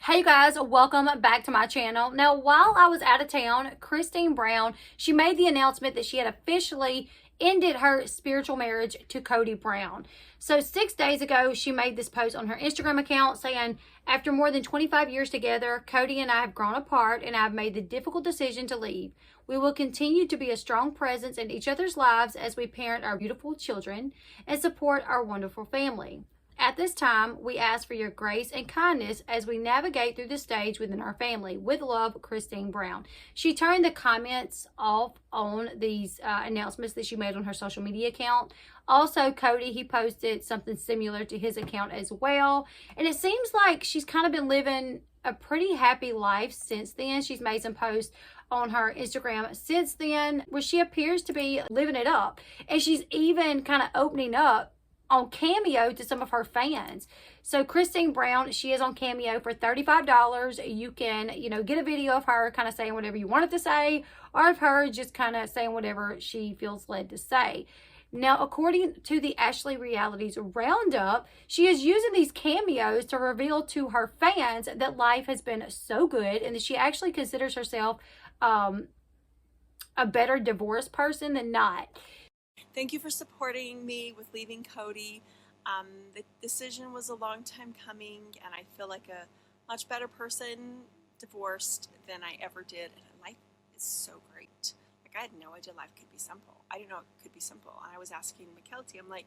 Hey guys, welcome back to my channel. Now, while I was out of town, Christine Brown, she made the announcement that she had officially ended her spiritual marriage to Cody Brown. So 6 days ago, she made this post on her Instagram account saying, after more than 25 years together, Cody and I have grown apart and I've made the difficult decision to leave. We will continue to be a strong presence in each other's lives as we parent our beautiful children and support our wonderful family. At this time, we ask for your grace and kindness as we navigate through the stage within our family. With love, Christine Brown. She turned the comments off on these announcements that she made on her social media account. Also, Cody, he posted something similar to his account as well. And it seems like she's kind of been living a pretty happy life since then. She's made some posts on her Instagram since then where she appears to be living it up. And she's even kind of opening up on Cameo to some of her fans. So Christine Brown, she is on Cameo for $35. You can, get a video of her kind of saying whatever you wanted to say, or of her just kind of saying whatever she feels led to say. Now, according to the Ashley Reality's Roundup, she is using these cameos to reveal to her fans that life has been so good and that she actually considers herself a better divorced person than not. Thank you for supporting me with leaving Cody. The decision was a long time coming, and I feel like a much better person divorced than I ever did. And life is so great. Like, I had no idea life could be simple. I didn't know it could be simple. And I was asking McKelty, I'm like,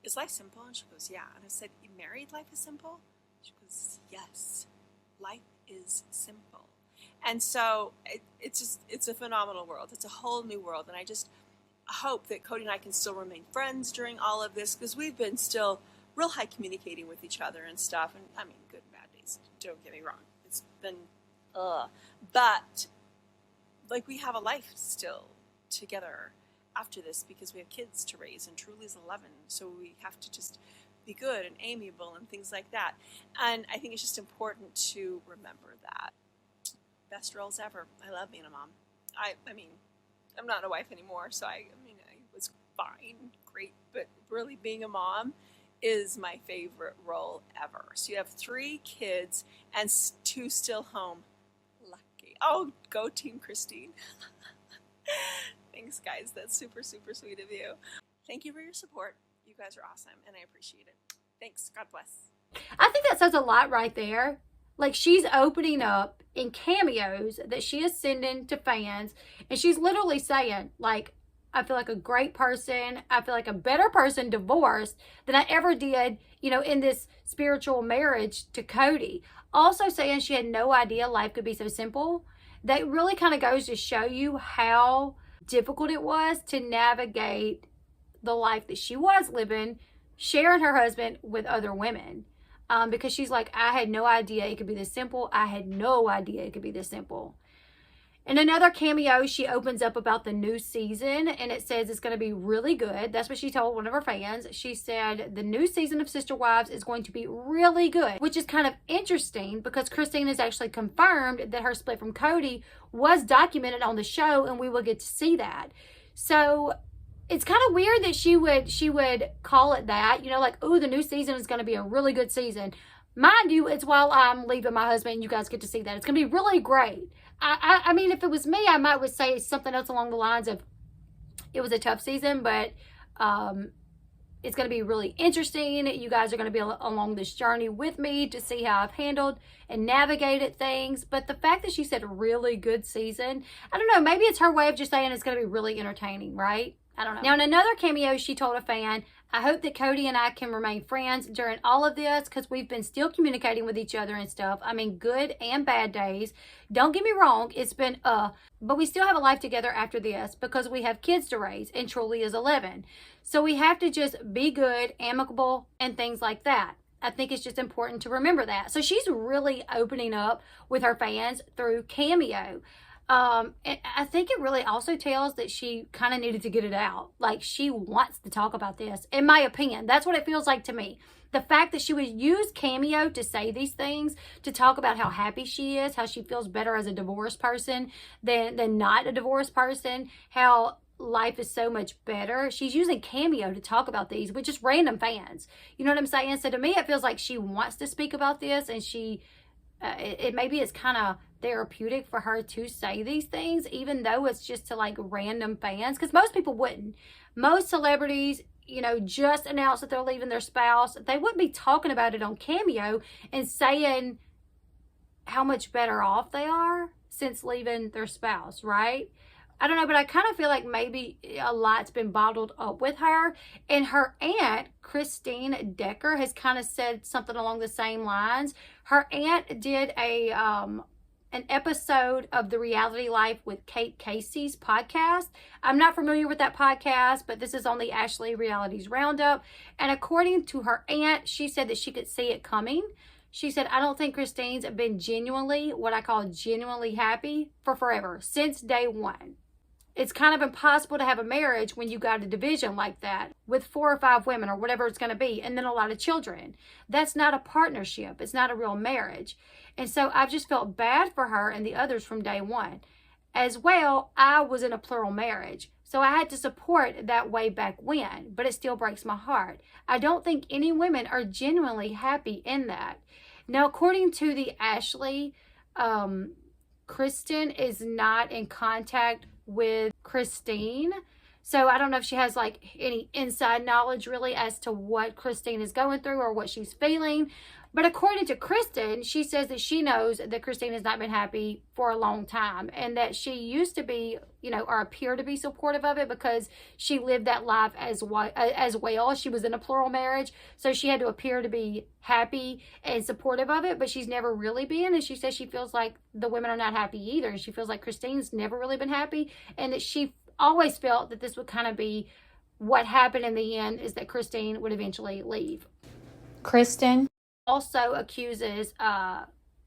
is life simple? And she goes, yeah. And I said, you married life is simple? She goes, yes, life is simple. And so it's a phenomenal world. It's a whole new world. And I just hope that Cody and I can still remain friends during all of this, because we've been still real high communicating with each other and stuff. And I mean, good and bad days, don't get me wrong. It's been, but like, we have a life still together after this because we have kids to raise, and Truly's 11. So we have to just be good and amiable and things like that. And I think it's just important to remember that. Best roles ever. I love being a mom. I mean, I'm not a wife anymore, so I was fine, great, but really being a mom is my favorite role ever. So you have 3 kids and 2 still home. Lucky. Oh, go Team Christine. Thanks, guys. That's super, super sweet of you. Thank you for your support. You guys are awesome, and I appreciate it. Thanks. God bless. I think that says a lot right there. Like, she's opening up in cameos that she is sending to fans. And she's literally saying, like, I feel like a great person. I feel like a better person divorced than I ever did, in this spiritual marriage to Cody. Also saying she had no idea life could be so simple. That really kind of goes to show you how difficult it was to navigate the life that she was living, sharing her husband with other women. Because she's like, I had no idea it could be this simple. I had no idea it could be this simple. In another cameo, she opens up about the new season, and it says it's going to be really good. That's what she told one of her fans. She said the new season of Sister Wives is going to be really good, which is kind of interesting because Christine has actually confirmed that her split from Cody was documented on the show, and we will get to see that. So it's kind of weird that she would call it that, like, oh, the new season is going to be a really good season. Mind you, it's while I'm leaving my husband, and you guys get to see that. It's going to be really great. I mean, if it was me, I might would say something else along the lines of it was a tough season, but it's going to be really interesting. You guys are going to be along this journey with me to see how I've handled and navigated things. But the fact that she said really good season, I don't know, maybe it's her way of just saying it's going to be really entertaining, right? I don't know. Now, in another cameo, she told a fan, I hope that Cody and I can remain friends during all of this because we've been still communicating with each other and stuff. I mean, good and bad days. Don't get me wrong. It's been, but we still have a life together after this because we have kids to raise and Truly is 11. So we have to just be good, amicable, and things like that. I think it's just important to remember that. So she's really opening up with her fans through Cameo. And I think it really also tells that she kind of needed to get it out. Like, she wants to talk about this, in my opinion. That's what it feels like to me. The fact that she would use Cameo to say these things, to talk about how happy she is, how she feels better as a divorced person than not a divorced person, how life is so much better. She's using Cameo to talk about these with just random fans. You know what I'm saying? So to me, it feels like she wants to speak about this, and she it maybe it's kind of therapeutic for her to say these things, even though it's just to like random fans, because most people wouldn't. Most celebrities, you know, just announce that they're leaving their spouse. They wouldn't be talking about it on Cameo and saying how much better off they are since leaving their spouse, right? I don't know, but I kind of feel like maybe a lot's been bottled up with her. And her aunt, Christine Decker, has kind of said something along the same lines. Her aunt did an episode of The Reality Life with Kate Casey's podcast. I'm not familiar with that podcast, but this is on the Ashley Realities Roundup. And according to her aunt, she said that she could see it coming. She said, I don't think Christine's been genuinely, what I call genuinely happy for forever, since day one. It's kind of impossible to have a marriage when you got a division like that with 4 or 5 women or whatever it's going to be, and then a lot of children. That's not a partnership. It's not a real marriage. And so I've just felt bad for her and the others from day one. As well, I was in a plural marriage, so I had to support that way back when, but it still breaks my heart. I don't think any women are genuinely happy in that. Now, according to the Ashley, Kristen is not in contact with Christine. So I don't know if she has like any inside knowledge really as to what Christine is going through or what she's feeling. But according to Kristen, she says that she knows that Christine has not been happy for a long time, and that she used to be, you know, or appear to be supportive of it because she lived that life as well. She was in a plural marriage, so she had to appear to be happy and supportive of it, but she's never really been. And she says she feels like the women are not happy either. And she feels like Christine's never really been happy, and that she always felt that this would kind of be what happened in the end, is that Christine would eventually leave. Kristen also accuses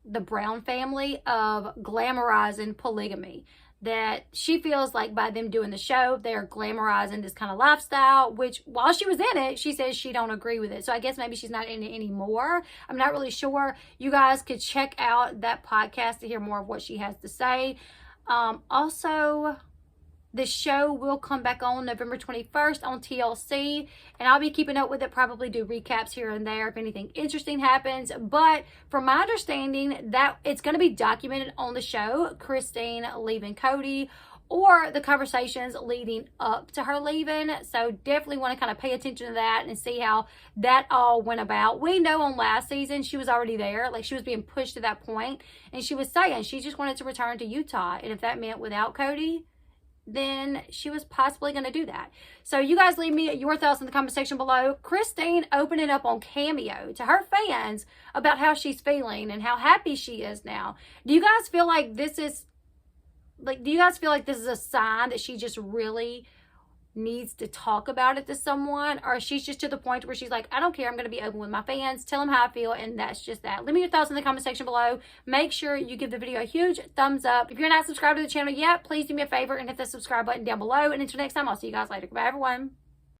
the Brown family of glamorizing polygamy. That she feels like by them doing the show, they're glamorizing this kind of lifestyle, which while she was in it, she says she don't agree with it. So I guess maybe she's not in it anymore. I'm not really sure. You guys could check out that podcast to hear more of what she has to say. Also, the show will come back on November 21st on TLC, and I'll be keeping up with it, probably do recaps here and there if anything interesting happens. But from my understanding, that it's going to be documented on the show, Christine leaving Cody, or the conversations leading up to her leaving. So definitely want to kind of pay attention to that and see how that all went about. We know on last season she was already there, like she was being pushed to that point, and she was saying she just wanted to return to Utah, and if that meant without Cody, then she was possibly going to do that. So you guys leave me your thoughts in the comment section below. Christine opening up on Cameo to her fans about how she's feeling and how happy she is now. Do you guys feel like this is a sign that she just really needs to talk about it to someone, or she's just to the point where she's like, I don't care, I'm going to be open with my fans, tell them how I feel, and that's just that. Leave me your thoughts in the comment section below. Make sure you give the video a huge thumbs up. If you're not subscribed to the channel yet, please do me a favor and hit the subscribe button down below. And until next time, I'll see you guys later. Goodbye, everyone.